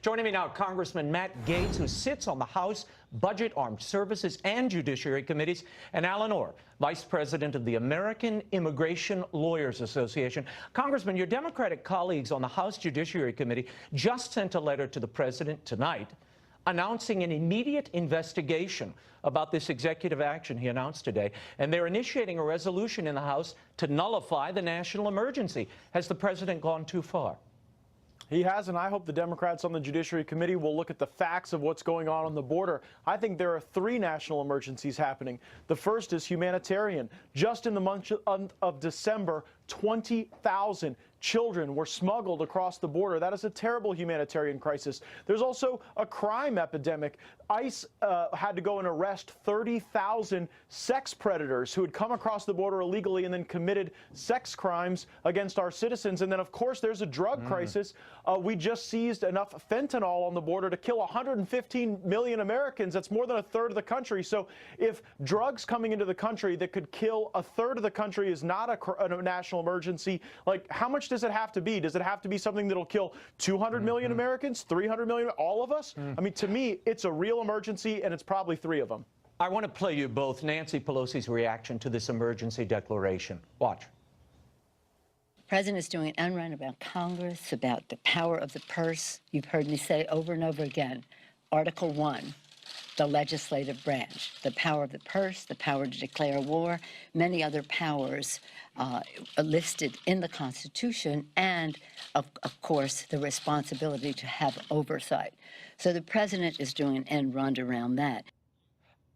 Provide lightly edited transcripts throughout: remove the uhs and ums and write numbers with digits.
Joining me now, Congressman Matt Gaetz, who sits on the House Budget, Armed Services, and Judiciary Committees, and Alan Orr, Vice President of the American Immigration Lawyers Association. Congressman, your Democratic colleagues on the House Judiciary Committee just sent a letter to the President tonight announcing an immediate investigation about this executive action he announced today, and they're initiating a resolution in the House to nullify the national emergency. Has the President gone too far? He has, and I hope the Democrats on the Judiciary Committee will look at the facts of what's going on the border. I think there are 3 national emergencies happening. The first is humanitarian. Just in the month of December, 20,000 children were smuggled across the border. That is a terrible humanitarian crisis. There's also a crime epidemic. ICE had to go and arrest 30,000 sex predators who had come across the border illegally and then committed sex crimes against our citizens. And then, of course, there's a drug crisis. We just seized enough fentanyl on the border to kill 115 million Americans. That's more than a third of the country. So if drugs coming into the country that could kill a third of the country is not a national emergency, like, how much does it have to be? Does it have to be something that'll kill 200 million Americans, 300 million, all of us? I mean, to me, it's a real emergency, and it's probably 3 of them. I want to play you both Nancy Pelosi's reaction to this emergency declaration. Watch. The President is doing an end run about Congress, about the power of the purse. You've heard me say over and over again, Article 1. The legislative branch, the power of the purse, the power to declare war, many other powers listed in the Constitution, and, of course, the responsibility to have oversight. So the President is doing an end run around that.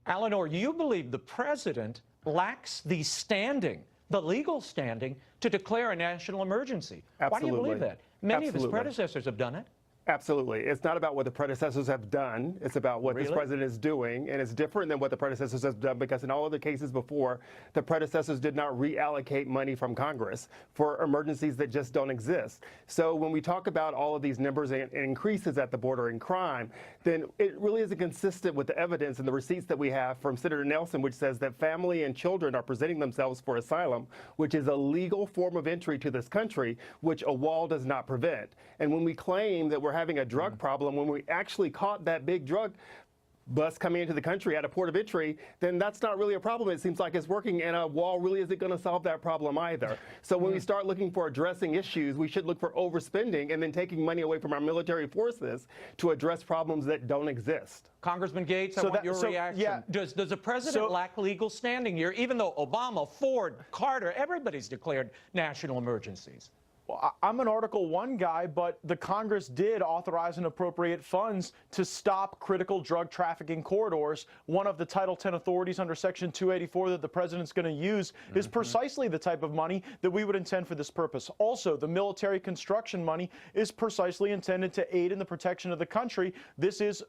Alan Orr, you believe the President lacks the standing, the legal standing, to declare a national emergency. Absolutely. Why do you believe that? Many of his predecessors have done it. Absolutely. It's not about what the predecessors have done. It's about what this president is doing. And it's different than what the predecessors have done, because in all of the cases before, the predecessors did not reallocate money from Congress for emergencies that just don't exist. So when we talk about all of these numbers and increases at the border in crime, then it really isn't consistent with the evidence and the receipts that we have from Senator Nelson, which says that family and children are presenting themselves for asylum, which is a legal form of entry to this country, which a wall does not prevent. And when we claim that we're having a drug problem, when we actually caught that big drug bus coming into the country at a port of entry, then that's not really a problem. It seems like it's working, and a wall really isn't going to solve that problem either. So when we start looking for addressing issues, we should look for overspending and then taking money away from our military forces to address problems that don't exist. Congressman Gaetz, I want your reaction. Yeah. Does the President lack legal standing here, even though Obama, Ford, Carter, everybody's declared national emergencies? Well, I'm an Article 1 guy, but the Congress did authorize and appropriate funds to stop critical drug trafficking corridors. One of the Title 10 authorities under Section 284 that the President's going to use is precisely the type of money that we would intend for this purpose. Also, the military construction money is precisely intended to aid in the protection of the country. This is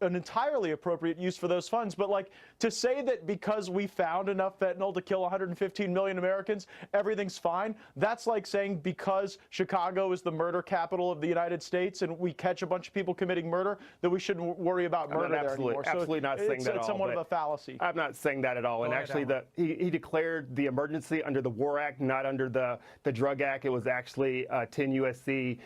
an entirely appropriate use for those funds. But, like, to say that because we found enough fentanyl to kill 115 million Americans, everything's fine, that's like saying because Chicago is the murder capital of the United States and we catch a bunch of people committing murder, that we shouldn't worry about murder there anymore. Absolutely not saying that at all. It's somewhat of a fallacy. I'm not saying that at all. And actually, he declared the emergency under the War Act, not under the Drug Act. It was actually 10 U.S.C.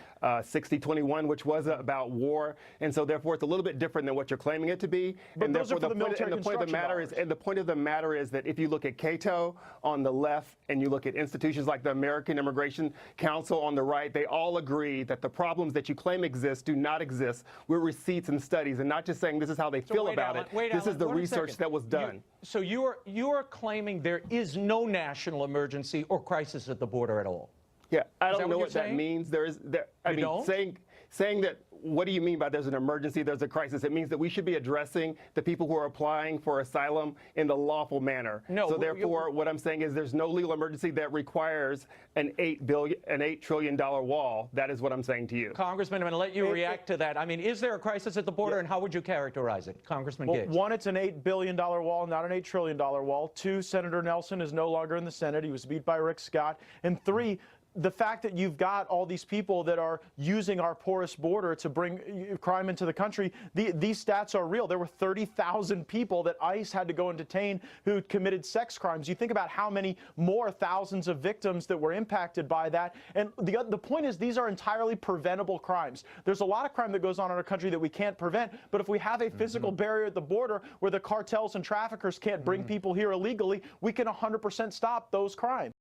6021, which was about war. And so, therefore, it's a little bit different than what you're claiming it to be. But and those therefore, are for the military construction dollars. The point of the matter is that if you look at Cato on the left and you look at institutions like the American Immigration Council on the right, they all agree that the problems that you claim exist do not exist with receipts and studies, and not just saying this is how they feel about it. This is the research that was done. So you are claiming there is no national emergency or crisis at the border at all? Yeah, I don't know what that means. Saying that, what do you mean by there's an emergency, there's a crisis? It means that we should be addressing the people who are applying for asylum in the lawful manner. No, so therefore, what I'm saying is there's no legal emergency that requires an $8 trillion wall. That is what I'm saying to you. Congressman, I'm going to let you react to that. I mean, is there a crisis at the border, and how would you characterize it? Congressman Gaetz. One, it's an $8 billion wall, not an $8 trillion wall. 2, Senator Nelson is no longer in the Senate. He was beat by Rick Scott. And 3, the fact that you've got all these people that are using our porous border to bring crime into the country, these stats are real. There were 30,000 people that ICE had to go and detain who committed sex crimes. You think about how many more thousands of victims that were impacted by that. And the point is, these are entirely preventable crimes. There's a lot of crime that goes on in our country that we can't prevent, but if we have a physical barrier at the border where the cartels and traffickers can't bring people here illegally, we can 100% stop those crimes.